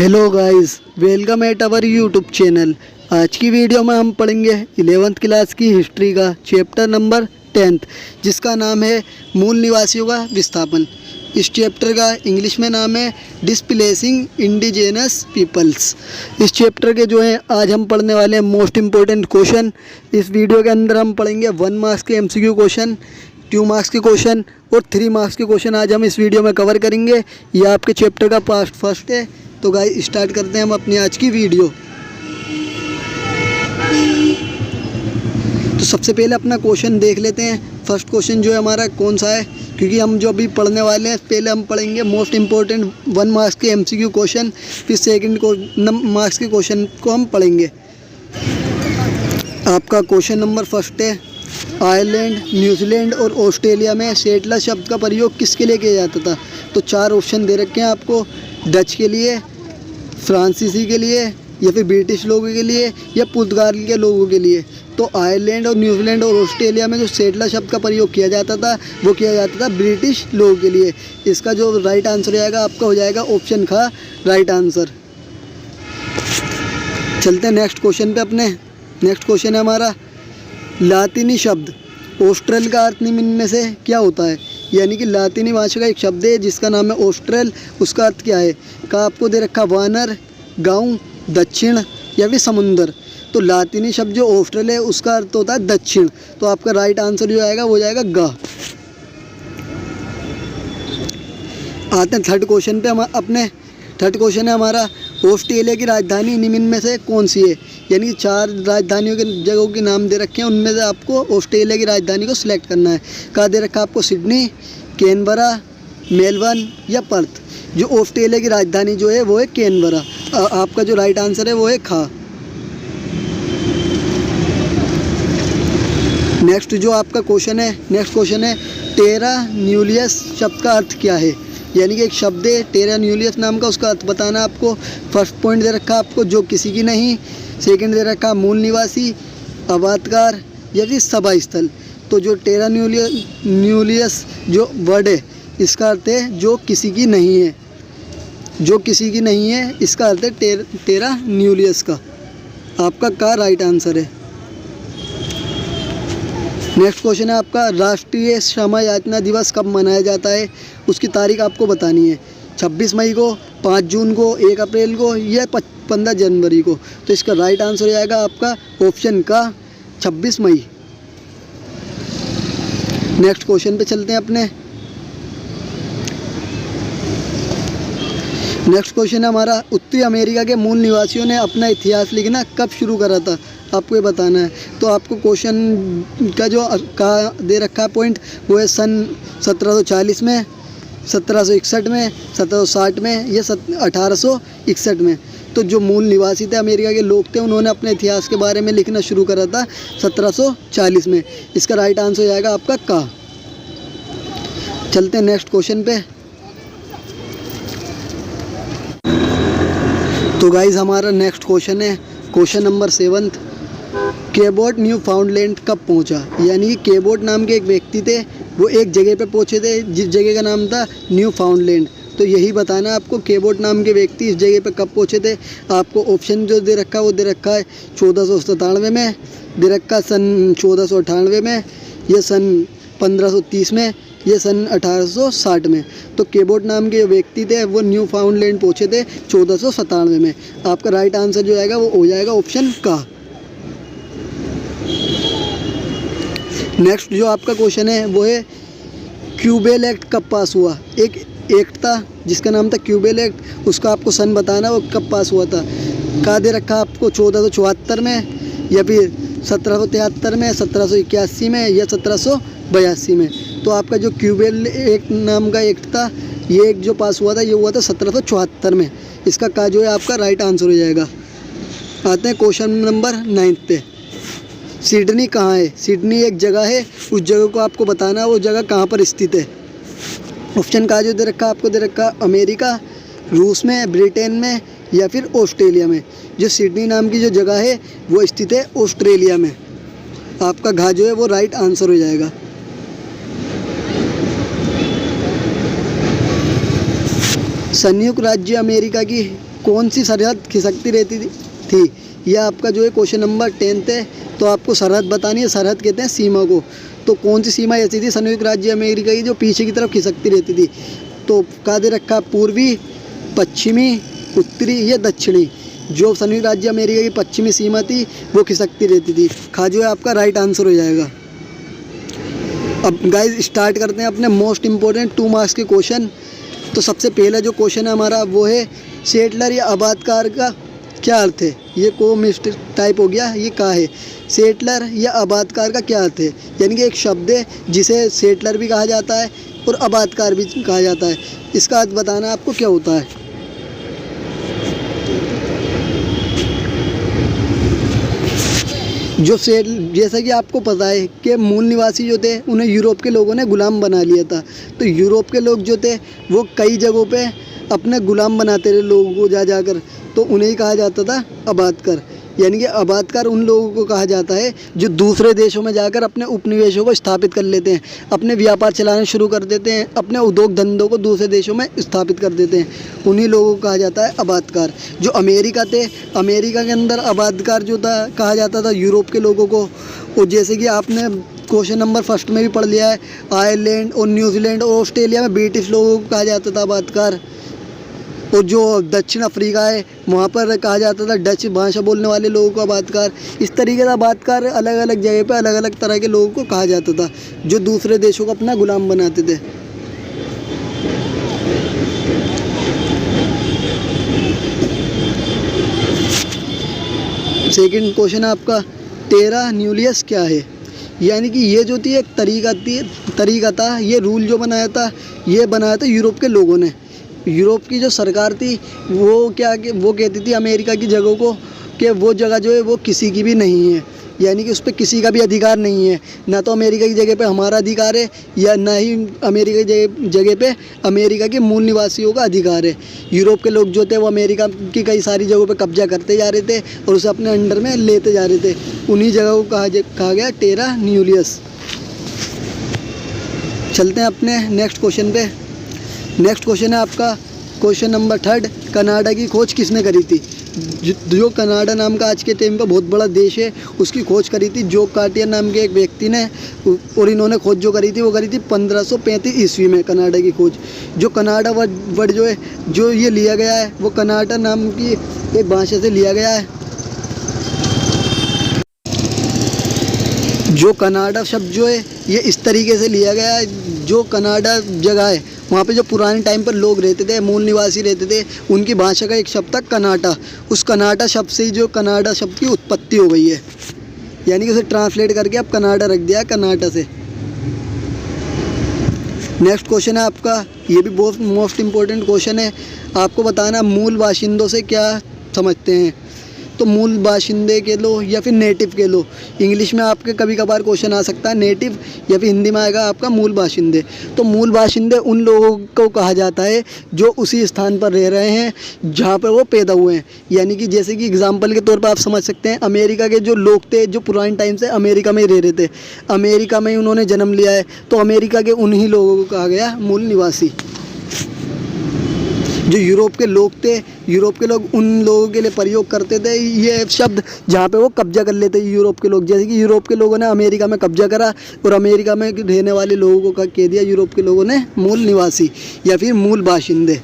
Hello guys, welcome at our YouTube channel. आज की video में हम पढ़ेंगे 11th क्लास की हिस्ट्री का चैप्टर नंबर 10th, जिसका नाम है मूल निवासियों का विस्थापन। इस चैप्टर का इंग्लिश में नाम है डिस्प्लेसिंग इंडिजिनस पीपल्स। इस चैप्टर के जो है आज हम पढ़ने वाले हैं मोस्ट इम्पोर्टेंट क्वेश्चन। इस वीडियो के अंदर हम पढ़ेंगे 1 मार्क्स के MCQ क्वेश्चन, 2 मार्क्स के क्वेश्चन और 3 मार्क्स के क्वेश्चन आज हम इस वीडियो में कवर करेंगे। ये आपके चैप्टर का पार्ट फर्स्ट है। तो गाइस स्टार्ट करते हैं हम अपनी आज की वीडियो। तो सबसे पहले अपना क्वेश्चन देख लेते हैं। फर्स्ट क्वेश्चन जो है हमारा कौन सा है, क्योंकि हम जो अभी पढ़ने वाले हैं पहले हम पढ़ेंगे मोस्ट इम्पोर्टेंट 1 मार्क्स के MCQ क्वेश्चन, फिर सेकंड मार्क्स के क्वेश्चन को हम पढ़ेंगे। आपका क्वेश्चन नंबर फर्स्ट है, आयरलैंड, न्यूजीलैंड और ऑस्ट्रेलिया में सेटलर शब्द का प्रयोग किसके लिए किया जाता था। तो 4 ऑप्शन दे रखे हैं आपको, डच के लिए, फ्रांसीसी के लिए, या फिर ब्रिटिश लोगों के लिए, या पुर्तगाल के लोगों के लिए। तो आयरलैंड और न्यूजीलैंड और ऑस्ट्रेलिया में जो सेटलर शब्द का प्रयोग किया जाता था वो किया जाता था ब्रिटिश लोगों के लिए। इसका जो राइट आंसर आएगा आपका हो जाएगा ऑप्शन खा राइट आंसर। चलते हैं नेक्स्ट क्वेश्चन पे अपने। नेक्स्ट क्वेश्चन है हमारा, लातीनी शब्द ऑस्ट्रेल का अर्थ निम्न में से क्या होता है। यानी कि लातीनी भाषा का एक शब्द है जिसका नाम है ऑस्ट्रेल, उसका अर्थ क्या है। का आपको दे रखा वानर, गांव, दक्षिण या फिर समुंदर। तो लातीनी शब्द जो ऑस्ट्रेल है उसका अर्थ होता है दक्षिण। तो आपका राइट आंसर जो आएगा वो जाएगा गा। आते हैं थर्ड क्वेश्चन पे। हम अपने थर्ड क्वेश्चन है हमारा, ऑस्ट्रेलिया की राजधानी निम्न में से कौन सी है। यानी कि 4 राजधानियों के जगहों के नाम दे रखे हैं, उनमें से आपको ऑस्ट्रेलिया की राजधानी को सिलेक्ट करना है। कहाँ दे रखा है आपको, सिडनी, कैनबरा, मेलबर्न या पर्थ। जो ऑस्ट्रेलिया की राजधानी जो है वो है कैनबरा। आपका जो राइट आंसर है वो है खा। नेक्स्ट जो आपका क्वेश्चन है, नेक्स्ट क्वेश्चन है, टेरा न्यूलियस शब्द का अर्थ क्या है। यानी कि एक शब्द है टेरा न्यूलियस नाम का, उसका अर्थ बताना आपको। फर्स्ट पॉइंट दे रखा आपको, जो किसी की नहीं। सेकंड दे रखा मूल निवासी, आबादकार या फिर सभा स्थल। तो जो टेरा न्यूलियस जो वर्ड है इसका अर्थ है जो किसी की नहीं है। जो किसी की नहीं है इसका अर्थ है टेरा न्यूलियस का। आपका का राइट आंसर है। नेक्स्ट क्वेश्चन है आपका, राष्ट्रीय क्षमा याचना दिवस कब मनाया जाता है। उसकी तारीख आपको बतानी है। 26 मई को, 5 जून को, 1 अप्रैल को या 15 जनवरी को। तो इसका राइट आंसर आएगा आपका ऑप्शन का 26 मई। नेक्स्ट क्वेश्चन पे चलते हैं अपने। नेक्स्ट क्वेश्चन है हमारा, उत्तरी अमेरिका के मूल निवासियों ने अपना इतिहास लिखना कब शुरू करा था। आपको ये बताना है। तो आपको क्वेश्चन का जो का दे रखा है पॉइंट वो है सन 1740 में, 1761 में, 1760 में या 1861 में। तो जो मूल निवासी थे अमेरिका के लोग थे उन्होंने अपने इतिहास के बारे में लिखना शुरू करा था 1740 में। इसका राइट आंसर हो जाएगा आपका का। चलते हैं नेक्स्ट क्वेश्चन पे। तो गाइज हमारा नेक्स्ट क्वेश्चन है क्वेश्चन नंबर 7, केबोट न्यू फाउंडलैंड कब पहुंचा। यानी कि केबोट नाम के एक व्यक्ति थे, वो एक जगह पे पहुंचे थे जिस जगह का नाम था न्यू फाउंडलैंड। तो यही बताना आपको केबोट नाम के व्यक्ति इस जगह पे कब पहुंचे थे। आपको ऑप्शन जो दे रखा है वो दे रखा है 1497 में, दे रखा है सन 1498 में, या सन 1530 में, या सन 1860 में। तो केबोट नाम के व्यक्ति थे वो न्यू फाउंडलैंड पहुँचे थे 1497 में। आपका राइट आंसर जो आएगा वो हो जाएगा ऑप्शन का। नेक्स्ट जो आपका क्वेश्चन है वो है, क्यूबेल एक्ट कब पास हुआ। एक एक्ट था जिसका नाम था क्यूबेल एक्ट, उसका आपको सन बताना वो कब पास हुआ था। कहा दे रखा आपको 1474 में, या फिर 1773 में, 1781 में या 1782 में। तो आपका जो क्यूबेल एक्ट नाम का एक्ट था, ये एक जो पास हुआ था ये हुआ था 1774 में। इसका का जो है आपका राइट आंसर हो जाएगा। आते हैं क्वेश्चन नंबर 9 पे। सिडनी कहाँ है। सिडनी एक जगह है, उस जगह को आपको बताना है वो जगह कहाँ पर स्थित है। ऑप्शन का जो दे रखा आपको दे रखा अमेरिका, रूस में, ब्रिटेन में या फिर ऑस्ट्रेलिया में। जो सिडनी नाम की जो जगह है वो स्थित है ऑस्ट्रेलिया में। आपका घा जो है वो राइट आंसर हो जाएगा। संयुक्त राज्य अमेरिका की कौन सी सरहद खिसकती रहती थी। यह आपका जो है क्वेश्चन नंबर 10 है। तो आपको सरहद बतानी है, सरहद कहते हैं सीमा को। तो कौन सी सीमा ऐसी थी संयुक्त राज्य अमेरिका की जो पीछे की तरफ खिसकती रहती थी। तो कहा दे रखा पूर्वी, पश्चिमी, उत्तरी या दक्षिणी। जो संयुक्त राज्य अमेरिका की पश्चिमी सीमा थी वो खिसकती रहती थी। खा जो है आपका राइट आंसर हो जाएगा। अब गाइस स्टार्ट करते हैं अपने मोस्ट इम्पोर्टेंट 2 मार्क्स के क्वेश्चन। तो सबसे पहला जो क्वेश्चन है हमारा वो है सेटलर या आबादकार का क्या अर्थ है। ये को मिस्टेक टाइप हो गया, ये क्या है। सेटलर या आबादकार का क्या अर्थ है, यानी कि एक शब्द है जिसे सेटलर भी कहा जाता है और आबादकार भी कहा जाता है। इसका अर्थ बताना आपको क्या होता है। जो जैसा कि आपको पता है कि मूल निवासी जो थे उन्हें यूरोप के लोगों ने गुलाम बना लिया था। तो यूरोप के लोग जो थे वो कई जगहों पे अपने गुलाम बनाते रहे लोगों को जा जाकर। तो उन्हें ही कहा जाता था आबादकार। यानी कि आबादकार उन लोगों को कहा जाता है जो दूसरे देशों में जाकर अपने उपनिवेशों को स्थापित कर लेते हैं, अपने व्यापार चलाने शुरू कर देते हैं, अपने उद्योग धंधों को दूसरे देशों में स्थापित कर देते हैं। उन्हीं लोगों को कहा जाता है आबादकार। जो अमेरिका थे, अमेरिका के अंदर आबादकार जो था कहा जाता था यूरोप के लोगों को। और जैसे कि आपने क्वेश्चन नंबर 1 में भी पढ़ लिया है, आयरलैंड और न्यूजीलैंड और ऑस्ट्रेलिया में ब्रिटिश लोगों को कहा जाता था आबादकार। और जो दक्षिण अफ्रीका है वहाँ पर कहा जाता था डच भाषा बोलने वाले लोगों को आबादकार। इस तरीके से आबादकार अलग अलग जगह पे अलग अलग तरह के लोगों को कहा जाता था जो दूसरे देशों को अपना गुलाम बनाते थे। सेकंड क्वेश्चन है आपका टेरा न्यूलियस क्या है। यानी कि ये जो थी एक तरीका था, ये रूल जो बनाया था ये बनाया था यूरोप के लोगों ने। यूरोप की जो सरकार थी वो कहती थी अमेरिका की जगहों को कि वो जगह जो है वो किसी की भी नहीं है, यानी कि उस पर किसी का भी अधिकार नहीं है। ना तो अमेरिका की जगह पे हमारा अधिकार है या ना ही अमेरिका की जगह पे अमेरिका के मूल निवासियों का अधिकार है। यूरोप के लोग जो थे वो अमेरिका की कई सारी जगहों पे कब्जा करते जा रहे थे और उसे अपने अंडर में लेते जा रहे थे। उन्हीं जगहों को कहा गया टेरा न्यूलियस। चलते हैं अपने नेक्स्ट क्वेश्चन पे। नेक्स्ट क्वेश्चन है आपका क्वेश्चन नंबर 3, कनाडा की खोज किसने करी थी। जो कनाडा नाम का आज के टाइम पर बहुत बड़ा देश है उसकी खोज करी थी जोक कार्टियर नाम के एक व्यक्ति ने। और इन्होंने खोज जो करी थी वो करी थी 1535 ईस्वी में कनाडा की खोज। जो कनाडा वर्ड जो है जो ये लिया गया है वो कनाडा नाम की एक भाषा से लिया गया है। जो कनाडा शब्द जो है ये इस तरीके से लिया गया है, जो कनाडा जगह है वहाँ पे जो पुराने टाइम पर लोग रहते थे, मूल निवासी रहते थे, उनकी भाषा का एक शब्द था कनाडा। उस कनाडा शब्द से ही जो कनाडा शब्द की उत्पत्ति हो गई है, यानी कि उसे ट्रांसलेट करके अब कनाडा रख दिया कनाडा से। नेक्स्ट क्वेश्चन है आपका, ये भी बहुत मोस्ट इम्पोर्टेंट क्वेश्चन है। आपको बताना मूल बाशिंदों से क्या समझते हैं। तो मूल बाशिंदे के लो या फिर नेटिव के लो, इंग्लिश में आपके कभी कभार क्वेश्चन आ सकता है नेटिव, या फिर हिंदी में आएगा आपका मूल बाशिंदे। तो मूल बाशिंदे उन लोगों को कहा जाता है जो उसी स्थान पर रह रहे हैं जहाँ पर वो पैदा हुए हैं। यानी कि जैसे कि एग्जांपल के तौर पर आप समझ सकते हैं अमेरिका के जो लोग थे जो पुराने टाइम से अमेरिका में ही रह रहे थे, अमेरिका में ही उन्होंने जन्म लिया है, तो अमेरिका के उन्हीं लोगों को कहा गया मूल निवासी। जो यूरोप के लोग थे, यूरोप के लोग उन लोगों के लिए प्रयोग करते थे ये शब्द जहाँ पे वो कब्जा कर लेते यूरोप के लोग। जैसे कि यूरोप के लोगों ने अमेरिका में कब्जा करा और अमेरिका में रहने वाले लोगों को कह दिया यूरोप के लोगों ने मूल निवासी या फिर मूल बाशिंदे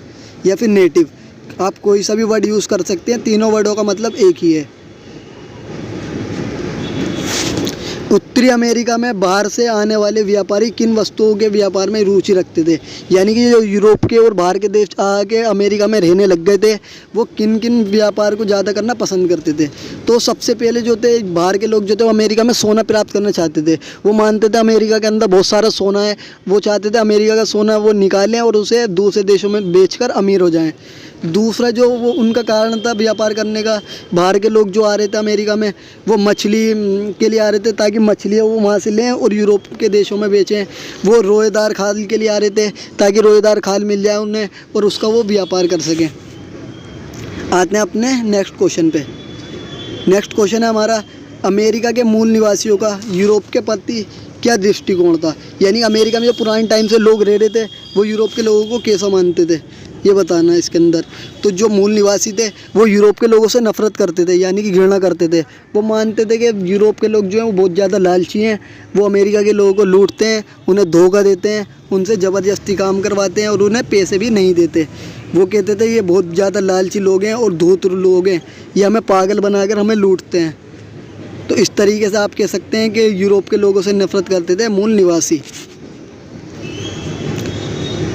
या फिर नेटिव। आप कोई सा भी वर्ड यूज़ कर सकते हैं, तीनों वर्डों का मतलब एक ही है। उत्तरी अमेरिका में बाहर से आने वाले व्यापारी किन वस्तुओं के व्यापार में रुचि रखते थे। यानी कि जो यूरोप के और बाहर के देश आके अमेरिका में रहने लग गए थे वो किन किन व्यापार को ज़्यादा करना पसंद करते थे। तो सबसे पहले जो थे बाहर के लोग जो थे वो अमेरिका में सोना प्राप्त करना चाहते थे। वो मानते थे अमेरिका के अंदर बहुत सारा सोना है, वो चाहते थे अमेरिका का सोना वो निकालें और उसे दूसरे देशों में बेचकर अमीर हो जाएँ। दूसरा जो वो उनका कारण था व्यापार करने का, बाहर के लोग जो आ रहे थे अमेरिका में वो मछली के लिए आ रहे थे ताकि मछलियाँ वो वहाँ से लें और यूरोप के देशों में बेचें। वो रोएदार खाल के लिए आ रहे थे ताकि रोएदार खाल मिल जाए उन्हें और उसका वो व्यापार कर सकें। आते हैं अपने नेक्स्ट क्वेश्चन पे। नेक्स्ट क्वेश्चन है हमारा, अमेरिका के मूल निवासियों का यूरोप के प्रति क्या दृष्टिकोण था। यानी अमेरिका में जो पुराने टाइम से लोग रह रहे थे वो यूरोप के लोगों को कैसा मानते थे। ये बताना है इसके अंदर। तो जो मूल निवासी थे वो यूरोप के लोगों से नफरत करते थे, यानी कि घृणा करते थे। वो मानते थे कि यूरोप के लोग जो हैं वो बहुत ज़्यादा लालची हैं, वो अमेरिका के लोगों को लूटते हैं, उन्हें धोखा देते हैं, उनसे ज़बरदस्ती काम करवाते हैं और उन्हें पैसे भी नहीं देते। वो कहते थे ये बहुत ज़्यादा लालची लोग हैं और धूर्त लोग हैं, ये हमें पागल बनाकर हमें लूटते हैं। तो इस तरीके से आप कह सकते हैं कि यूरोप के लोगों से नफरत करते थे मूल निवासी।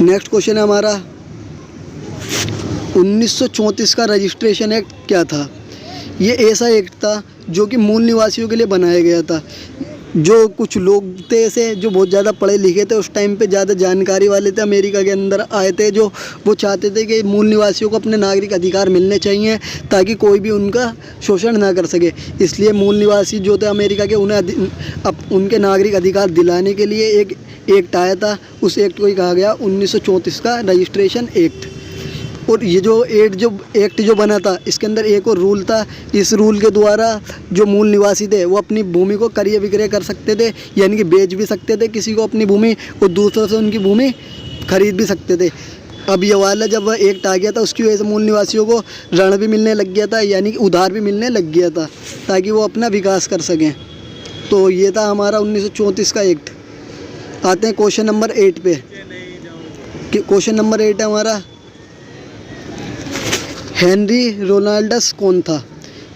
नेक्स्ट क्वेश्चन है हमारा, 1934 का रजिस्ट्रेशन एक्ट क्या था? ये ऐसा एक्ट था जो कि मूल निवासियों के लिए बनाया गया था। जो कुछ लोग थे ऐसे जो बहुत ज़्यादा पढ़े लिखे थे, उस टाइम पे ज़्यादा जानकारी वाले थे, अमेरिका के अंदर आए थे, जो वो चाहते थे कि मूल निवासियों को अपने नागरिक अधिकार मिलने चाहिए ताकि कोई भी उनका शोषण ना कर सके। इसलिए मूल निवासी जो थे अमेरिका के, उन्हें उनके नागरिक अधिकार दिलाने के लिए एक एक्ट आया था। उस एक्ट को ही कहा गया 1934 का रजिस्ट्रेशन एक्ट। और ये जो एक्ट जो बना था, इसके अंदर एक और रूल था। इस रूल के द्वारा जो मूल निवासी थे वो अपनी भूमि को क्रय विक्रय कर सकते थे, यानी कि बेच भी सकते थे किसी को अपनी भूमि, और दूसरों से उनकी भूमि खरीद भी सकते थे। अब ये वाला जब एक्ट आ गया था, उसकी वजह से मूल निवासियों को ऋण भी मिलने लग गया था, यानी कि उधार भी मिलने लग गया था, ताकि वो अपना विकास कर सकें। तो ये था हमारा 1934 का एक्ट। आते हैं क्वेश्चन नंबर 8 पे। क्वेश्चन नंबर 8 है हमारा, हेनरी रोनाल्डस कौन था?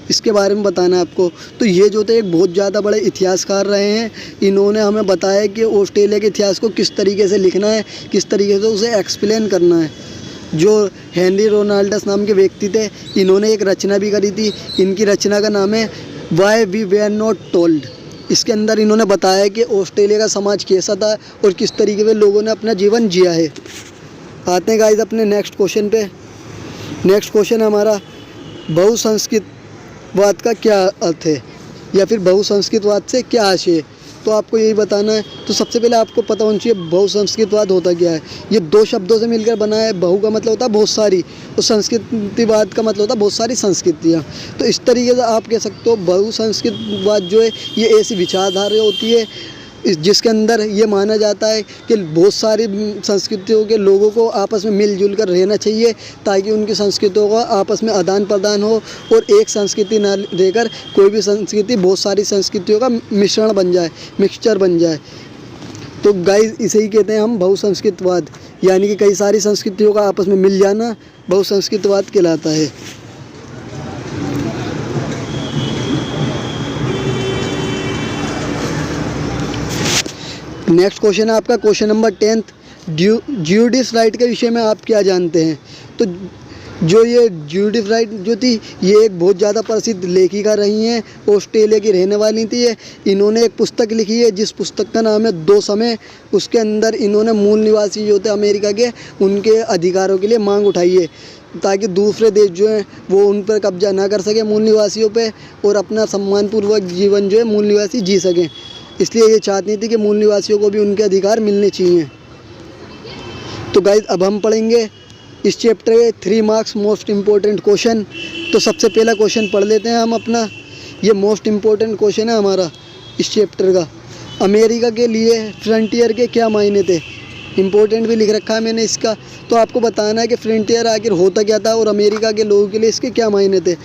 इसके बारे में बताना है आपको। तो ये जो थे एक बहुत ज़्यादा बड़े इतिहासकार रहे हैं। इन्होंने हमें बताया कि ऑस्ट्रेलिया के इतिहास को किस तरीके से लिखना है, किस तरीके से उसे एक्सप्लेन करना है। जो हेनरी रोनाल्डस नाम के व्यक्ति थे, इन्होंने एक रचना भी करी थी। इनकी रचना का नाम है why we were not told. इसके अंदर इन्होंने बताया कि ऑस्ट्रेलिया का समाज कैसा था और किस तरीके से लोगों ने अपना जीवन जिया है। आते हैं गाइस अपने नेक्स्ट क्वेश्चन पे। नेक्स्ट क्वेश्चन है हमारा, बहुसंस्कृतवाद का क्या अर्थ है, या फिर बहुसंस्कृतवाद से क्या आशय है? तो आपको यही बताना है। तो सबसे पहले आपको पता होना चाहिए बहुसंस्कृतवाद होता क्या है। ये दो शब्दों से मिलकर बना है। बहु का मतलब होता है बहुत सारी, और संस्कृतिवाद का मतलब होता है बहुत सारी संस्कृतियाँ। तो इस तरीके से आप कह सकते हो बहुसंस्कृतवाद जो है ये ऐसी विचारधारा होती है जिसके अंदर ये माना जाता है कि बहुत सारी संस्कृतियों के लोगों को आपस में मिलजुल कर रहना चाहिए, ताकि उनकी संस्कृतियों का आपस में आदान प्रदान हो, और एक संस्कृति ना रहकर कोई भी संस्कृति बहुत सारी संस्कृतियों का मिश्रण बन जाए, मिक्सचर बन जाए। तो गाइस इसे ही कहते हैं हम बहुसंस्कृतवाद, यानी कि कई सारी संस्कृतियों का आपस में मिल जाना बहुसंस्कृतवाद कहलाता है। नेक्स्ट क्वेश्चन है आपका क्वेश्चन नंबर 10, ज्यूडिश राइट के विषय में आप क्या जानते हैं? तो जो ये ज्यूडिश राइट जो थी, ये एक बहुत ज़्यादा प्रसिद्ध लेखिका रही हैं, ऑस्ट्रेलिया की रहने वाली थी ये। इन्होंने एक पुस्तक लिखी है जिस पुस्तक का नाम है दो समय। उसके अंदर इन्होंने मूल निवासी जो थे अमेरिका के, उनके अधिकारों के लिए मांग उठाई है, ताकि दूसरे देश जो हैं वो उन पर कब्जा ना कर सके मूल निवासियों पे, और अपना सम्मानपूर्वक जीवन जो है मूल निवासी जी सकें। इसलिए ये चाहती थी कि मूल निवासियों को भी उनके अधिकार मिलने चाहिए। तो गाइस अब हम पढ़ेंगे इस चैप्टर के 3 मार्क्स मोस्ट इम्पोर्टेंट क्वेश्चन। तो सबसे पहला क्वेश्चन पढ़ लेते हैं हम अपना। ये मोस्ट इम्पोर्टेंट क्वेश्चन है हमारा इस चैप्टर का। अमेरिका के लिए फ्रंटियर के क्या मायने थे? इम्पोर्टेंट भी लिख रखा है मैंने इसका। तो आपको बताना है कि फ्रंटियर आखिर होता क्या था और अमेरिका के लोगों के लिए इसके क्या मायने थे।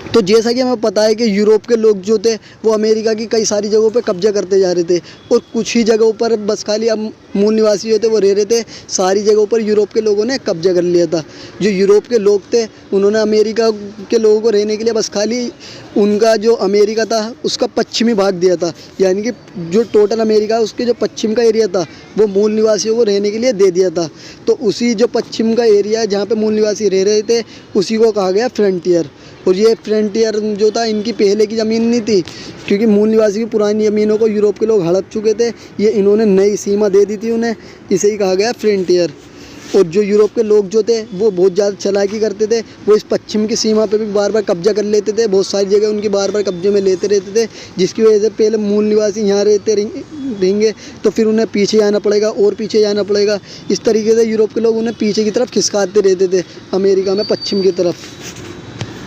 तो जैसा कि हमें पता है कि यूरोप के लोग जो थे वो अमेरिका की कई सारी जगहों पे कब्जा करते जा रहे थे, और कुछ ही जगहों पर बस खाली अब मूल निवासी जो थे वो रह रहे थे। सारी जगहों पर यूरोप के लोगों ने कब्जा कर लिया था। जो यूरोप के लोग थे उन्होंने अमेरिका के लोगों को रहने के लिए बस खाली उनका जो अमेरिका था उसका पश्चिमी भाग दिया था, यानी कि जो टोटल अमेरिका उसके जो पश्चिम का एरिया था वो मूल निवासियों को रहने के लिए दे दिया था। तो उसी जो पश्चिम का एरिया जहाँ पे मूल निवासी रह रहे थे उसी को कहा गया फ्रंटियर। और ये फ्रंटियर जो था इनकी पहले की ज़मीन नहीं थी, क्योंकि मूल निवासी की पुरानी ज़मीनों को यूरोप के लोग हड़प चुके थे। ये इन्होंने नई सीमा दे दी थी उन्हें, इसे ही कहा गया फ्रंटियर। और जो यूरोप के लोग जो थे वो बहुत ज़्यादा चालाकी करते थे, वो इस पश्चिम की सीमा पे भी बार बार कब्जा कर लेते थे। बहुत सारी जगह उनकी बार बार कब्जे में लेते रहते थे, जिसकी वजह से पहले मूल निवासी यहाँ रहते रहेंगे तो फिर उन्हें पीछे जाना पड़ेगा और पीछे जाना पड़ेगा। इस तरीके से यूरोप के लोग उन्हें पीछे की तरफ खिसकाते रहते थे अमेरिका में पश्चिम की तरफ।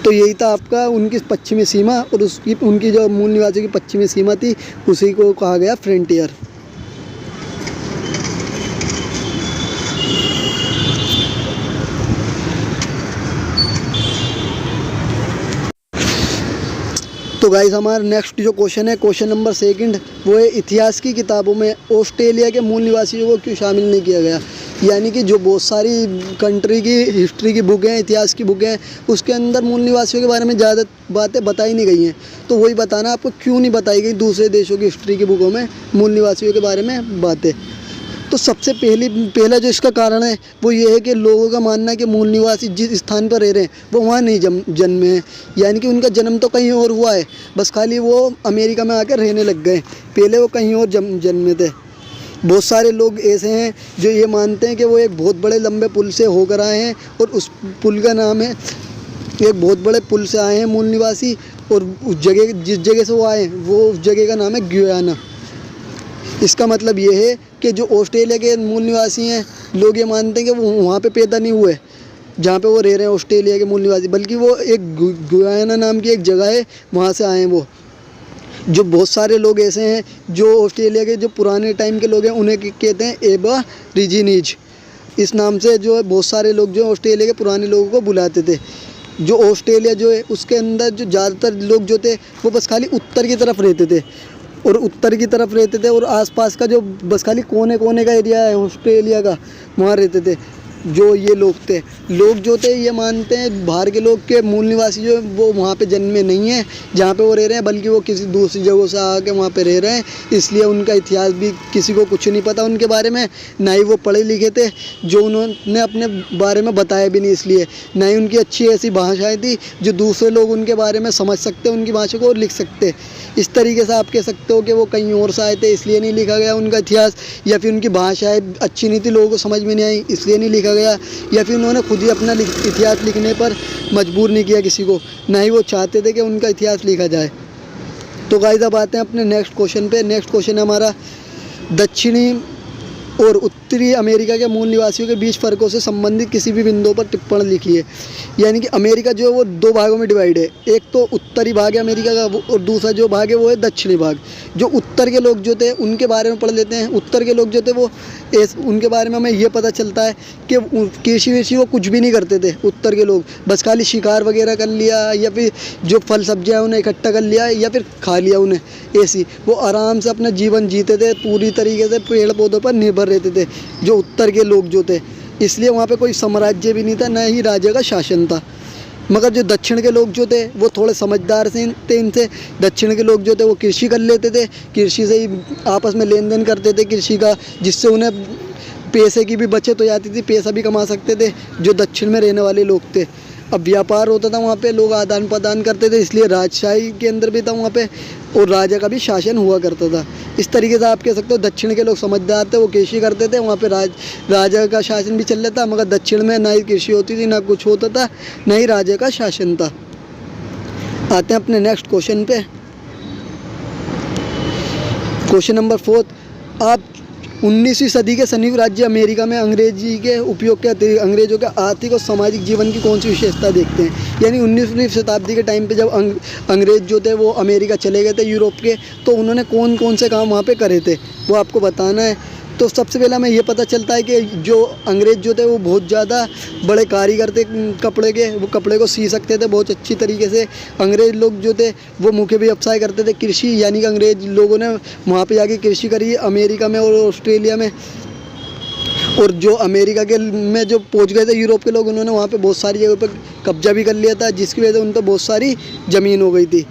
तो यही था आपका उनकी पश्चिमी सीमा, और उसकी उनकी जो मूल निवासी की पश्चिमी सीमा थी उसी को कहा गया फ्रंटियर। तो गाइस हमारा नेक्स्ट जो क्वेश्चन है, क्वेश्चन नंबर सेकंड, वो है इतिहास की किताबों में ऑस्ट्रेलिया के मूल निवासियों को क्यों शामिल नहीं किया गया। यानी कि जो बहुत सारी कंट्री की हिस्ट्री की बुक हैं, इतिहास की बुक हैं, उसके अंदर मूल निवासियों के बारे में ज़्यादा बातें बताई नहीं गई हैं। तो वही बताना आपको क्यों नहीं बताई गई दूसरे देशों की हिस्ट्री की बुकों में मूल निवासियों के बारे में बातें। तो सबसे पहला जो इसका कारण है वो ये है कि लोगों का मानना है कि मूल निवासी जिस स्थान पर रह रहे हैं वो वहाँ नहीं जन्मे हैं। यानी कि उनका जन्म तो कहीं और हुआ है, बस खाली वो अमेरिका में आकर रहने लग गए, पहले वो कहीं और जन्मे थे। बहुत सारे लोग ऐसे हैं जो ये मानते हैं कि वो एक बहुत बड़े लंबे पुल से होकर आए हैं और उस पुल का नाम है, एक बहुत बड़े पुल से आए हैं मूल निवासी, और उस जगह जिस जगह से वो आए हैं वो उस जगह का नाम है गुयाना। इसका मतलब ये है कि जो ऑस्ट्रेलिया के मूल निवासी हैं, लोग ये मानते हैं कि वो वहाँ पे पैदा नहीं हुए जहाँ पे वो रह रहे हैं ऑस्ट्रेलिया के मूल निवासी, बल्कि वो एक गुयाना नाम की एक जगह है, वहाँ से आए हैं वो। जो बहुत सारे लोग ऐसे हैं जो ऑस्ट्रेलिया के जो पुराने टाइम के लोग हैं उन्हें कहते हैं एबोरिजिनीज। इस नाम से जो है बहुत सारे लोग जो ऑस्ट्रेलिया के पुराने लोगों को बुलाते थे। जो ऑस्ट्रेलिया जो है उसके अंदर जो ज़्यादातर लोग जो थे वो बस खाली उत्तर की तरफ रहते थे, और उत्तर की तरफ रहते थे, और आसपास का जो बस खाली कोने कोने का एरिया है ऑस्ट्रेलिया का, वहाँ रहते थे जो ये लोग थे। लोग जो थे ये मानते हैं बाहर के लोग के मूल निवासी जो है वो वहाँ पे जन्मे नहीं हैं जहाँ पे वो रह रहे हैं, बल्कि वो किसी दूसरी जगहों से आके वहाँ पे रह रहे हैं। इसलिए उनका इतिहास भी किसी को कुछ नहीं पता उनके बारे में, ना ही वो पढ़े लिखे थे, जो उन्होंने अपने बारे में बताया भी नहीं, इसलिए ना ही उनकी अच्छी ऐसी भाषाएँ थी जो दूसरे लोग उनके बारे में समझ सकते, उनकी भाषा को और लिख सकते। इस तरीके से आप कह सकते हो कि वो कहीं और से आए थे इसलिए नहीं लिखा गया उनका इतिहास, या फिर उनकी भाषाएँ अच्छी नहीं थी, लोगों को समझ में नहीं आई इसलिए नहीं लिखा गया, या फिर उन्होंने खुद ही अपना इतिहास लिखने पर मजबूर नहीं किया किसी को, ना ही वो चाहते थे कि उनका इतिहास लिखा जाए। तो गाइस अब आते हैं अपने नेक्स्ट क्वेश्चन पे। नेक्स्ट क्वेश्चन है हमारा, दक्षिणी और उत्तरी अमेरिका के मूल निवासियों के बीच फ़र्कों से संबंधित किसी भी बिंदु पर टिप्पणी लिखिए। यानी कि अमेरिका जो है वो दो भागों में डिवाइड है, एक तो उत्तरी भाग है अमेरिका का, और दूसरा जो भाग है वो है दक्षिणी भाग। जो उत्तर के लोग जो थे उनके बारे में पढ़ लेते हैं। उत्तर के लोग जो थे वो उनके बारे में हमें ये पता चलता है कि कृषि वृषि वो कुछ भी नहीं करते थे उत्तर के लोग, बस खाली शिकार वगैरह कर लिया, या फिर जो फल सब्जियाँ उन्हें इकट्ठा कर लिया, या फिर खा लिया उन्हें, ऐसी वो आराम से अपना जीवन जीते थे, पूरी तरीके से पेड़ पौधों पर निर्भर रहते थे जो उत्तर के लोग जो थे। इसलिए वहाँ पे कोई साम्राज्य भी नहीं था, न ही राजा का शासन था। मगर जो दक्षिण के लोग जो थे वो थोड़े समझदार थे इनसे। दक्षिण के लोग जो थे वो कृषि कर लेते थे, कृषि से ही आपस में लेन देन करते थे कृषि का, जिससे उन्हें पैसे की भी बचत हो जाती थी, पैसा भी कमा सकते थे जो दक्षिण में रहने वाले लोग थे। अब व्यापार होता था वहाँ पे, लोग आदान प्रदान करते थे, इसलिए राजशाही के अंदर भी था वहाँ पे, और राजा का भी शासन हुआ करता था। इस तरीके से आप कह सकते हो दक्षिण के लोग समझदार थे, वो कृषि करते थे, वहाँ पे राजा का शासन भी चल रहा था। मगर दक्षिण में ना ही कृषि होती थी, ना कुछ होता था, ना ही राजा का शासन था। आते हैं अपने नेक्स्ट क्वेश्चन पे। क्वेश्चन नंबर 4, आप 19वीं सदी के संयुक्त राज्य अमेरिका में अंग्रेजी के उपयोग के अतिरिक्त अंग्रेजों के आर्थिक और सामाजिक जीवन की कौन सी विशेषता देखते हैं। यानी 19वीं शताब्दी के टाइम पे जब अंग्रेज जो थे वो अमेरिका चले गए थे यूरोप के, तो उन्होंने कौन कौन से काम वहाँ पे करे थे वो आपको बताना है। तो सबसे पहले हमें ये पता चलता है कि जो अंग्रेज जो थे वो बहुत ज़्यादा बड़े कारीगर थे कपड़े के, वो कपड़े को सी सकते थे बहुत अच्छी तरीके से। अंग्रेज लोग जो थे वो मुख्य व्यवसाय करते थे कृषि, यानी कि अंग्रेज लोगों ने वहाँ पे जाके कृषि करी अमेरिका में और ऑस्ट्रेलिया में। और जो अमेरिका के में जो पहुँच गए थे यूरोप के लोग, उन्होंने वहाँ पर बहुत सारी जगह पर कब्जा भी कर लिया था, जिसकी वजह से उन पर बहुत सारी ज़मीन हो गई थी।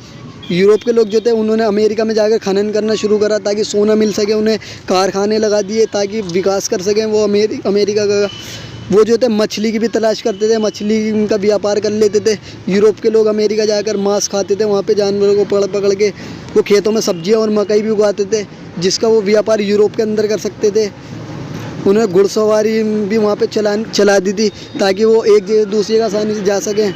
यूरोप के लोग जो थे उन्होंने अमेरिका में जाकर खनन करना शुरू करा ताकि सोना मिल सके, उन्हें कारखाने लगा दिए ताकि विकास कर सकें वो अमेरिका का। वो जो थे मछली की भी तलाश करते थे, मछली का व्यापार कर लेते थे। यूरोप के लोग अमेरिका जाकर मांस खाते थे, वहाँ पे जानवरों को पकड़ के वो खेतों में सब्जियाँ और मकई भी उगाते थे, जिसका वो व्यापार यूरोप के अंदर कर सकते थे। उन्हें घुड़सवारी भी वहाँ पे चला दी थी ताकि वो एक जगह दूसरी जगह आसानी से जा सकें।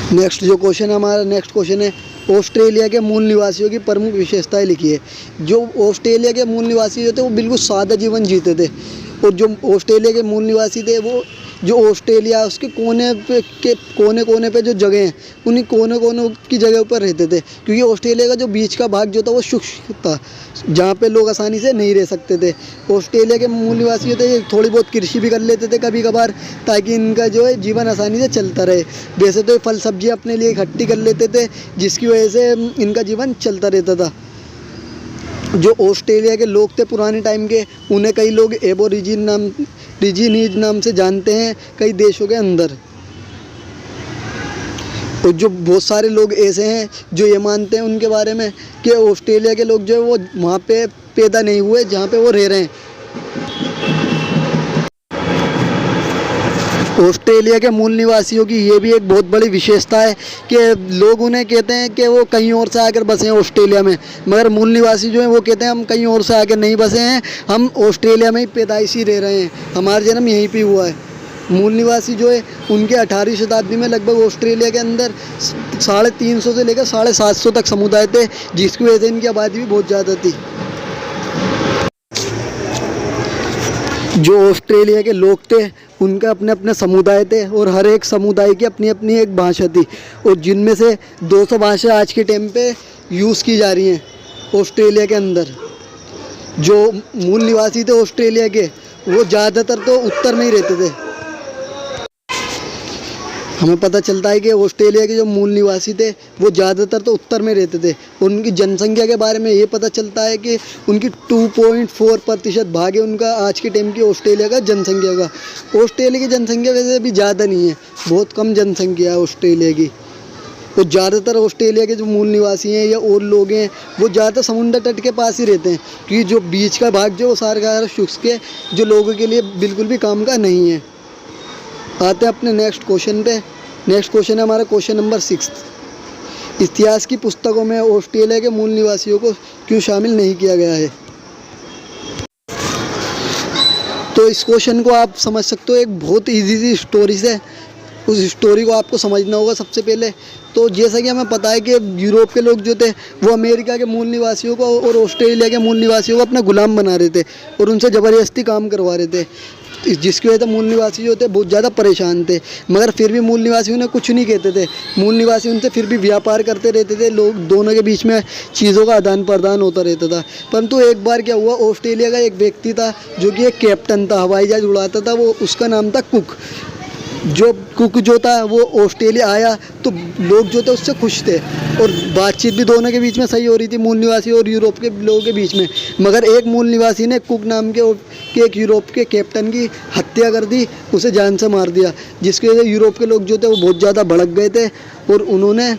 नेक्स्ट जो क्वेश्चन है हमारा, नेक्स्ट क्वेश्चन है, ऑस्ट्रेलिया के मूल निवासियों की प्रमुख विशेषताएं लिखिए। जो ऑस्ट्रेलिया के मूल निवासी जो थे वो बिल्कुल सादा जीवन जीते थे, और जो ऑस्ट्रेलिया के मूल निवासी थे वो जो ऑस्ट्रेलिया उसके कोने पे जो जगह हैं, उन्हीं कोने की जगह पर रहते थे, क्योंकि ऑस्ट्रेलिया का जो बीच का भाग जो था वो शुष्क था, जहाँ पे लोग आसानी से नहीं रह सकते थे। ऑस्ट्रेलिया के मूल निवासी होते ये थोड़ी बहुत कृषि भी कर लेते थे कभी कभार, ताकि इनका जो है जीवन आसानी से चलता रहे। वैसे तो फल सब्जी अपने लिए इकट्ठी कर लेते थे, जिसकी वजह से इनका जीवन चलता रहता था। जो ऑस्ट्रेलिया के लोग थे पुराने टाइम के, उन्हें कई लोग एबोरिजिनीज नाम से जानते हैं कई देशों के अंदर। और जो बहुत सारे लोग ऐसे हैं जो ये मानते हैं उनके बारे में कि ऑस्ट्रेलिया के लोग जो है वो वहाँ पे पैदा नहीं हुए जहाँ पे वो रह रहे हैं। ऑस्ट्रेलिया के मूल निवासियों की ये भी एक बहुत बड़ी विशेषता है कि लोग उन्हें कहते हैं कि वो कहीं और से आकर बसे हैं ऑस्ट्रेलिया में, मगर मूल निवासी जो हैं वो कहते हैं हम कहीं और से आकर नहीं बसे हैं, हम ऑस्ट्रेलिया में ही पैदाइशी रह रहे हैं, हमारा जन्म यहीं पे हुआ है। मूल निवासी जो है उनके 18वीं शताब्दी में लगभग ऑस्ट्रेलिया के अंदर 350 से लेकर 750 तक समुदाय थे, जिसकी वजह से इनकी आबादी भी बहुत ज़्यादा थी। जो ऑस्ट्रेलिया के लोग थे उनके अपने अपने समुदाय थे, और हर एक समुदाय की अपनी अपनी एक भाषा थी, और जिनमें से 200 भाषा आज के टाइम पे यूज़ की जा रही हैं ऑस्ट्रेलिया के अंदर। जो मूल निवासी थे ऑस्ट्रेलिया के वो ज़्यादातर तो उत्तर में ही रहते थे। हमें पता चलता है कि ऑस्ट्रेलिया के जो मूल निवासी थे वो ज़्यादातर तो उत्तर में रहते थे। उनकी जनसंख्या के बारे में ये पता चलता है कि उनकी 2.4% भाग है उनका आज के टाइम की ऑस्ट्रेलिया का जनसंख्या का। ऑस्ट्रेलिया की जनसंख्या वैसे भी ज़्यादा नहीं है, बहुत कम जनसंख्या है ऑस्ट्रेलिया की। तो ज़्यादातर ऑस्ट्रेलिया के जो मूल निवासी हैं या और लोग हैं वो ज़्यादातर समुद्र तट के पास ही रहते हैं, क्योंकि जो बीच का भाग जो वो सारा शुष्क है, जो लोगों के लिए बिल्कुल भी काम का नहीं है। आते हैं अपने नेक्स्ट क्वेश्चन पे। नेक्स्ट क्वेश्चन है हमारा क्वेश्चन नंबर 6। इतिहास की पुस्तकों में ऑस्ट्रेलिया के मूल निवासियों को क्यों शामिल नहीं किया गया है? तो इस क्वेश्चन को आप समझ सकते हो एक बहुत ईजी सी स्टोरी से। उस स्टोरी को आपको समझना होगा सबसे पहले। तो जैसा कि हमें पता है कि यूरोप के लोग जो थे वो अमेरिका के मूल निवासियों को और ऑस्ट्रेलिया के मूल निवासियों को अपना गुलाम बना रहे थे और उनसे ज़बरदस्ती काम करवा रहे थे, जिसकी वजह से मूल निवासी जो थे बहुत ज़्यादा परेशान थे। मगर फिर भी मूल निवासी उन्हें कुछ नहीं कहते थे। मूल निवासी उनसे फिर भी व्यापार करते रहते थे, लोग दोनों के बीच में चीज़ों का आदान प्रदान होता रहता था। परंतु एक बार क्या हुआ, ऑस्ट्रेलिया का एक व्यक्ति था जो कि एक कैप्टन था, हवाई जहाज उड़ाता था, वो उसका नाम था कुक। जो कुक जो था वो ऑस्ट्रेलिया आया तो लोग जो थे उससे खुश थे और बातचीत भी दोनों के बीच में सही हो रही थी, मूल निवासी और यूरोप के लोगों के बीच में। मगर एक मूल निवासी ने कुक नाम के एक यूरोप के कैप्टन की हत्या कर दी, उसे जान से मार दिया, जिसकी वजह से यूरोप के लोग जो थे वो बहुत ज़्यादा भड़क गए थे और उन्होंने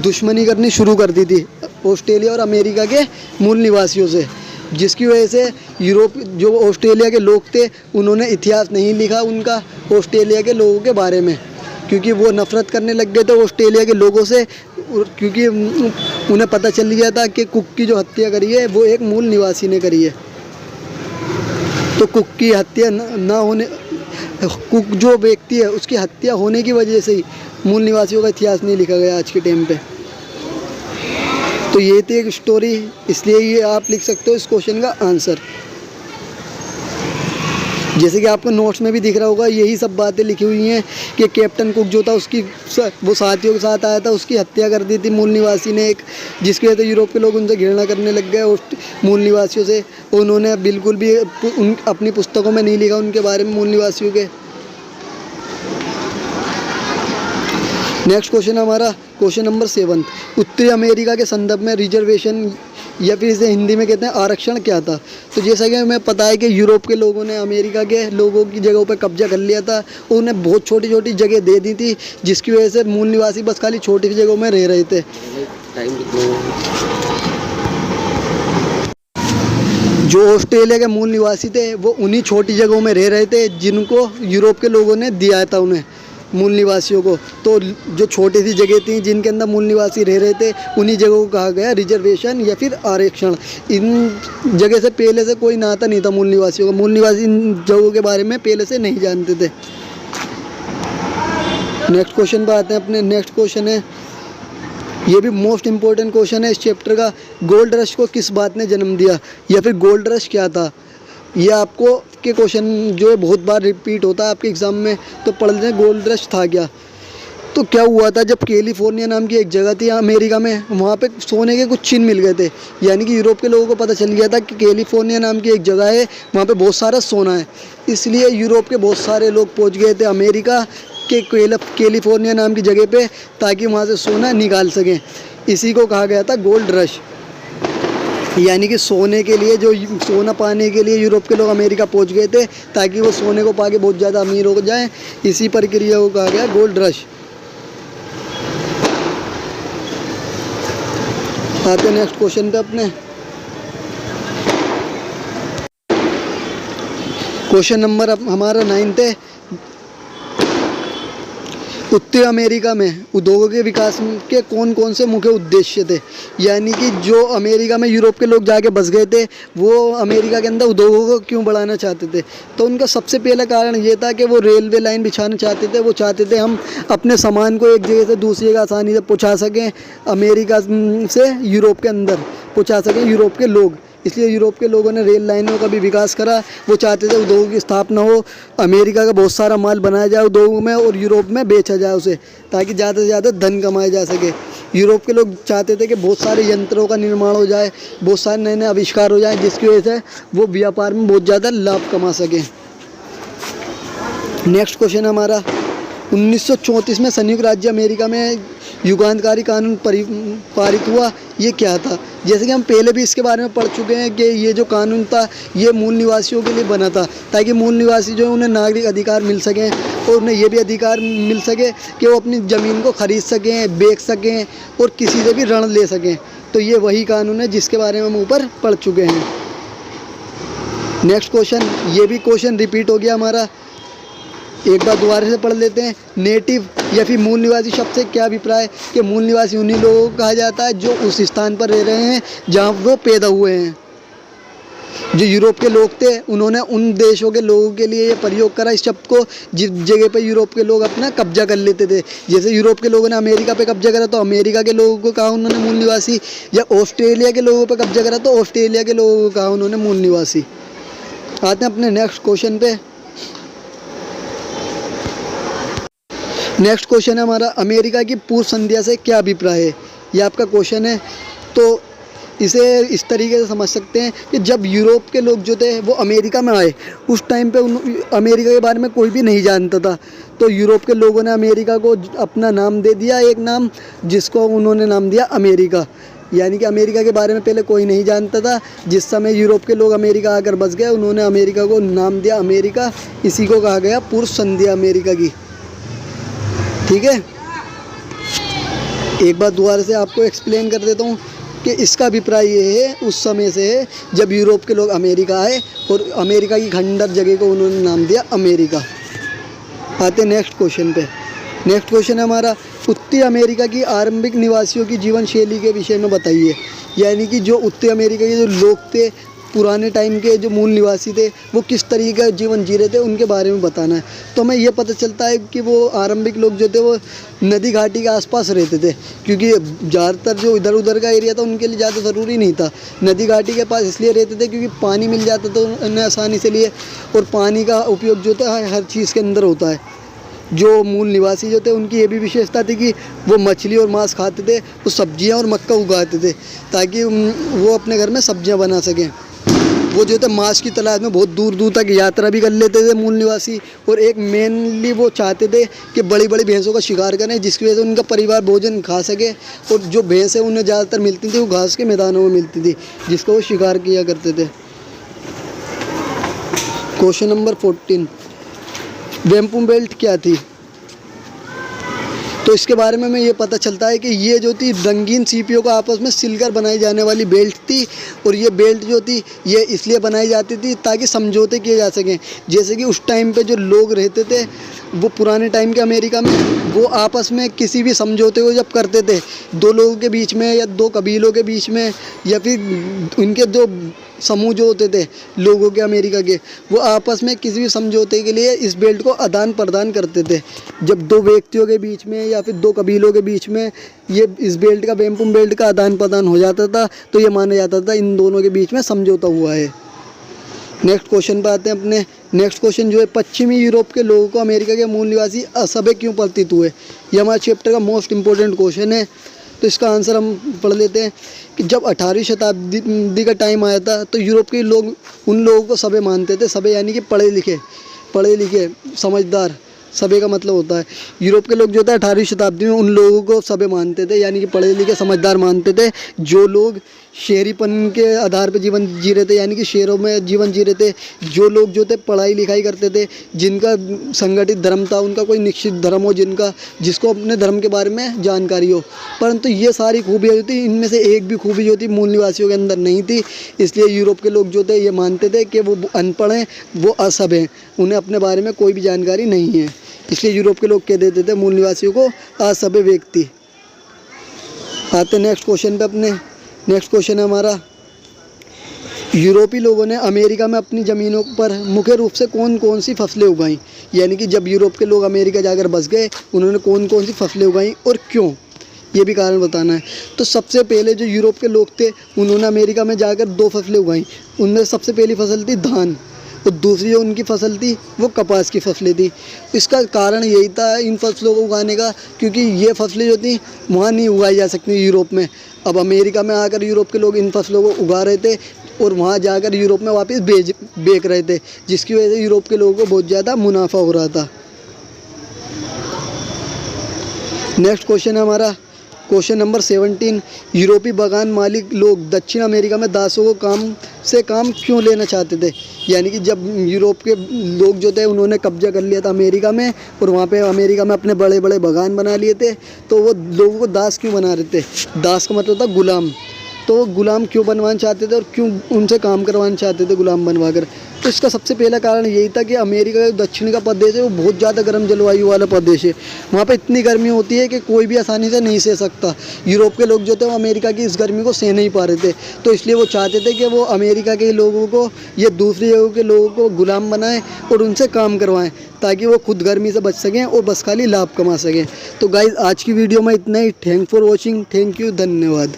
दुश्मनी करनी शुरू कर दी थी ऑस्ट्रेलिया और अमेरिका के मूल निवासियों से, जिसकी वजह से यूरोप जो ऑस्ट्रेलिया के लोग थे उन्होंने इतिहास नहीं लिखा उनका ऑस्ट्रेलिया के लोगों के बारे में, क्योंकि वो नफ़रत करने लग गए थे ऑस्ट्रेलिया के लोगों से, क्योंकि उन्हें पता चल गया था कि कुक की जो हत्या करी है वो एक मूल निवासी ने करी है। तो कुक की हत्या ना होने, कुक जो व्यक्ति है उसकी हत्या होने की वजह से ही मूल निवासियों का इतिहास नहीं लिखा गया आज के टाइम पे। तो ये थी एक स्टोरी, इसलिए ये आप लिख सकते हो इस क्वेश्चन का आंसर। जैसे कि आपको नोट्स में भी दिख रहा होगा, यही सब बातें लिखी हुई हैं कि कैप्टन कुक जो था उसकी वो साथियों के साथ आया था, उसकी हत्या कर दी थी मूल निवासी ने एक, जिसकी वजह से यूरोप के लोग उनसे घृणा करने लग गए मूल निवासियों से। उन्होंने बिल्कुल भी अपनी पुस्तकों में नहीं लिखा उनके बारे में मूल निवासियों के। नेक्स्ट क्वेश्चन हमारा क्वेश्चन नंबर 7। उत्तरी अमेरिका के संदर्भ में रिजर्वेशन या फिर इसे हिंदी में कहते हैं आरक्षण क्या था? तो जैसा कि हमें पता है कि यूरोप के लोगों ने अमेरिका के लोगों की जगहों पर कब्जा कर लिया था और उन्हें बहुत छोटी छोटी जगह दे दी थी, जिसकी वजह से मूल निवासी बस खाली छोटी जगहों में रह रहे थे। जो ऑस्ट्रेलिया के मूल निवासी थे वो उन्हीं छोटी जगहों में रह रहे थे जिनको यूरोप के लोगों ने दिया था उन्हें मूल निवासियों को। तो जो छोटी सी जगह थी जिनके अंदर मूल निवासी रह रहे थे उन्हीं जगहों को कहा गया रिजर्वेशन या फिर आरक्षण। इन जगह से पहले से कोई नाता नहीं था मूल निवासियों का, मूल निवासी इन जगहों के बारे में पहले से नहीं जानते थे। नेक्स्ट क्वेश्चन पर आते हैं अपने। नेक्स्ट क्वेश्चन है, ये भी मोस्ट इम्पोर्टेंट क्वेश्चन है इस चैप्टर का। गोल्ड रश को किस बात ने जन्म दिया या फिर गोल्ड रश क्या था? ये आपको के क्वेश्चन जो है बहुत बार रिपीट होता है आपके एग्ज़ाम में, तो पढ़ लेते हैं गोल्ड रश था क्या। तो क्या हुआ था, जब कैलिफोर्निया नाम की एक जगह थी अमेरिका में, वहाँ पे सोने के कुछ चिन्ह मिल गए थे। यानी कि यूरोप के लोगों को पता चल गया था कि कैलिफोर्निया नाम की एक जगह है, वहाँ पे बहुत सारा सोना है। इसलिए यूरोप के बहुत सारे लोग पहुँच गए थे अमेरिका के कैलिफोर्निया नाम की जगह पे, ताकि वहाँ से सोना निकाल सकें। इसी को कहा गया था गोल्ड रश। यानी कि सोने के लिए, जो सोना पाने के लिए यूरोप के लोग अमेरिका पहुँच गए थे, ताकि वो सोने को पा के बहुत ज़्यादा अमीर हो जाएँ। इसी प्रक्रिया को कहा गया गोल्ड रश। आते हैं नेक्स्ट क्वेश्चन पे अपने। क्वेश्चन नंबर हमारा 9 है। उत्तरी अमेरिका में उद्योगों के विकास के कौन कौन से मुख्य उद्देश्य थे। यानी कि जो अमेरिका में यूरोप के लोग जाके बस गए थे, वो अमेरिका के अंदर उद्योगों को क्यों बढ़ाना चाहते थे। तो उनका सबसे पहला कारण ये था कि वो रेलवे लाइन बिछाना चाहते थे। वो चाहते थे हम अपने सामान को एक जगह से दूसरी जगह आसानी से पहुँचा सकें, अमेरिका से यूरोप के अंदर पहुँचा सकें यूरोप के लोग। इसलिए यूरोप के लोगों ने रेल लाइनों का भी विकास करा। वो चाहते थे उद्योगों की स्थापना हो, अमेरिका का बहुत सारा माल बनाया जाए उद्योगों में और यूरोप में बेचा जाए उसे, ताकि ज़्यादा से ज़्यादा धन कमाया जा सके। यूरोप के लोग चाहते थे कि बहुत सारे यंत्रों का निर्माण हो जाए, बहुत सारे नए नए आविष्कार हो जाए, जिसकी वजह से वो व्यापार में बहुत ज़्यादा लाभ कमा सकें। नेक्स्ट क्वेश्चन हमारा 1934 में संयुक्त राज्य अमेरिका में युगांतकारी कानून पारित हुआ। ये क्या था। जैसे कि हम पहले भी इसके बारे में पढ़ चुके हैं कि ये जो कानून था ये मूल निवासियों के लिए बना था, ताकि मूल निवासी जो है उन्हें नागरिक अधिकार मिल सकें और उन्हें ये भी अधिकार मिल सके कि वो अपनी ज़मीन को ख़रीद सकें, बेच सकें और किसी से भी ऋण ले सकें। तो ये वही कानून है जिसके बारे में हम ऊपर पढ़ चुके हैं। नेक्स्ट क्वेश्चन, ये भी क्वेश्चन रिपीट हो गया हमारा, एक बार दोबारा से पढ़ लेते हैं। नेटिव या फिर मूल निवासी शब्द से क्या अभिप्राय। कि मूल निवासी उन्हीं लोगों को कहा जाता है जो उस स्थान पर रह रहे हैं जहां वो पैदा हुए हैं। जो यूरोप के लोग थे उन्होंने उन देशों के लोगों के लिए ये प्रयोग करा इस शब्द को जिस जगह पे यूरोप के लोग अपना कब्जा कर लेते थे। जैसे यूरोप के लोगों ने अमेरिका पे कब्जा करा तो अमेरिका के लोगों को कहा उन्होंने मूल निवासी, या ऑस्ट्रेलिया के लोगों पे कब्जा करा तो ऑस्ट्रेलिया के लोगों को कहा उन्होंने मूल निवासी। आते हैं अपने नेक्स्ट क्वेश्चन पे। नेक्स्ट क्वेश्चन है हमारा, अमेरिका की पूर्व संध्या से क्या अभिप्राय है। ये आपका क्वेश्चन है। तो इसे इस तरीके से समझ सकते हैं कि जब यूरोप के लोग जो थे वो अमेरिका में आए, उस टाइम पे अमेरिका के बारे में कोई भी नहीं जानता था। तो यूरोप के लोगों ने अमेरिका को अपना नाम दे दिया, एक नाम जिसको उन्होंने नाम दिया अमेरिका। यानी कि अमेरिका के बारे में पहले कोई नहीं जानता था। जिस समय यूरोप के लोग अमेरिका आकर बस गए, उन्होंने अमेरिका को नाम दिया अमेरिका। इसी को कहा गया पूर्व संध्या अमेरिका की। ठीक है, एक बार दोबारा से आपको एक्सप्लेन कर देता हूँ कि इसका अभिप्राय ये है उस समय से है जब यूरोप के लोग अमेरिका आए और अमेरिका की खंडर जगह को उन्होंने नाम दिया अमेरिका। आते नेक्स्ट क्वेश्चन पे। नेक्स्ट क्वेश्चन है हमारा, उत्तरी अमेरिका की आरंभिक निवासियों की जीवन शैली के विषय में बताइए। यानी कि जो उत्तरी अमेरिका के जो लोग थे, पुराने टाइम के जो मूल निवासी थे, वो किस तरीके का जीवन जी रहे थे उनके बारे में बताना है। तो हमें ये पता चलता है कि वो आरंभिक लोग जो थे वो नदी घाटी के आसपास रहते थे, क्योंकि ज़्यादातर जो इधर उधर का एरिया था उनके लिए ज़्यादा ज़रूरी नहीं था। नदी घाटी के पास इसलिए रहते थे क्योंकि पानी मिल जाता था उन्हें आसानी से लिए, और पानी का उपयोग जो था हर चीज़ के अंदर होता है। जो मूल निवासी जो थे उनकी ये भी विशेषता थी कि वो मछली और मांस खाते थे, वो सब्जियां और मक्का उगाते थे ताकि वो अपने घर में सब्जियां बना सकें। वो जो थे मांस की तलाश में बहुत दूर दूर तक यात्रा भी कर लेते थे मूल निवासी, और एक मेनली वो चाहते थे कि बड़ी बड़ी भैंसों का शिकार करें, जिसकी वजह से उनका परिवार भोजन खा सके। और जो भैंसें उन्हें ज़्यादातर मिलती थी वो घास के मैदानों में मिलती थी, जिसका वो शिकार किया करते थे। क्वेश्चन नंबर 14, वेम्पूम बेल्ट क्या थी। तो इसके बारे में हमें ये पता चलता है कि ये जो थी रंगीन सीपियों को आपस में सिलकर बनाई जाने वाली बेल्ट थी। और ये बेल्ट जो थी ये इसलिए बनाई जाती थी ताकि समझौते किए जा सकें। जैसे कि उस टाइम पे जो लोग रहते थे वो पुराने टाइम के अमेरिका में, वो आपस में किसी भी समझौते को जब करते थे, दो लोगों के बीच में या दो कबीलों के बीच में, या फिर उनके दो समूह जो होते थे लोगों के अमेरिका के, वो आपस में किसी भी समझौते के लिए इस बेल्ट को आदान प्रदान करते थे। जब दो व्यक्तियों के बीच में या फिर दो कबीलों के बीच में ये इस बेल्ट का, वेम्पूम बेल्ट का आदान प्रदान हो जाता था, तो ये माना जाता था इन दोनों के बीच में समझौता हुआ है। नेक्स्ट क्वेश्चन पे आते हैं अपने। नेक्स्ट क्वेश्चन जो है, पश्चिमी यूरोप के लोगों को अमेरिका के मूल निवासी असभ्य क्यों प्रतीत हुए? ये हमारे चैप्टर का मोस्ट इंपॉर्टेंट क्वेश्चन है। तो इसका आंसर हम पढ़ लेते हैं कि जब 18वीं शताब्दी का टाइम आया था तो यूरोप के लोग उन लोगों को सभ्य मानते थे। सभ्य यानी कि पढ़े लिखे समझदार। सभ्य का मतलब होता है, यूरोप के लोग जो थे 18वीं शताब्दी में उन लोगों को सभ्य मानते थे, यानी कि पढ़े लिखे समझदार मानते थे। जो लोग शहरीपन के आधार पर जीवन जी रहे थे, यानी कि शहरों में जीवन जी रहे थे। जो लोग जो थे पढ़ाई लिखाई करते थे, जिनका संगठित धर्म था, उनका कोई निश्चित धर्म हो, जिसको अपने धर्म के बारे में जानकारी हो। परंतु ये सारी खूबियाँ जो थी, इनमें से एक भी खूबी जो थी मूल निवासियों के अंदर नहीं थी। इसलिए यूरोप के लोग जो थे ये मानते थे कि वो अनपढ़ हैं, वो असभ्य हैं, उन्हें अपने बारे में कोई भी जानकारी नहीं है। इसलिए यूरोप के लोग कह देते थे मूल निवासियों को असभ्य व्यक्ति। आते नेक्स्ट क्वेश्चन पे अपने। नेक्स्ट क्वेश्चन है हमारा, यूरोपीय लोगों ने अमेरिका में अपनी ज़मीनों पर मुख्य रूप से कौन कौन सी फसलें उगाई? यानी कि जब यूरोप के लोग अमेरिका जाकर बस गए, उन्होंने कौन कौन सी फसलें उगाई और क्यों, ये भी कारण बताना है। तो सबसे पहले जो यूरोप के लोग थे, उन्होंने अमेरिका में जाकर 2 फसलें उगाई। उनमें सबसे पहली फसल थी धान, और दूसरी जो उनकी फसल थी वो कपास की फसलें थी। इसका कारण यही था इन फसलों को उगाने का, क्योंकि ये फसलें जो थी वहाँ नहीं उगाई जा सकती यूरोप में। अब अमेरिका में आकर यूरोप के लोग इन फसलों को उगा रहे थे और वहाँ जाकर यूरोप में वापस बेच रहे थे, जिसकी वजह से यूरोप के लोगों को बहुत ज़्यादा मुनाफा हो रहा था। नेक्स्ट क्वेश्चन है हमारा क्वेश्चन नंबर 17। यूरोपीय बागान मालिक लोग दक्षिण अमेरिका में दासों को काम क्यों लेना चाहते थे? यानी कि जब यूरोप के लोग जो थे उन्होंने कब्जा कर लिया था अमेरिका में, और वहाँ पे अमेरिका में अपने बड़े बड़े बागान बना लिए थे, तो वो लोगों को दास क्यों बना रहे थे? दास का मतलब था गुलाम। तो वो गुलाम क्यों बनवाना चाहते थे और क्यों उनसे काम करवाना चाहते थे गुलाम बनवा कर? तो इसका सबसे पहला कारण यही था कि अमेरिका का दक्षिण का प्रदेश है वो बहुत ज़्यादा गर्म जलवायु वाला प्रदेश है। वहाँ पे इतनी गर्मी होती है कि कोई भी आसानी से नहीं सह सकता। यूरोप के लोग जो थे वो अमेरिका की इस गर्मी को सह नहीं पा रहे थे, तो इसलिए वो चाहते थे कि वो अमेरिका के लोगों को या दूसरी जगहों के लोगों को गुलाम बनाएं और उनसे काम करवाएं, ताकि वो खुद गर्मी से बच सकें और बस खाली लाभ कमा सकें। तो गाइज़, आज की वीडियो में इतना ही। Thank for watching. Thank you, धन्यवाद।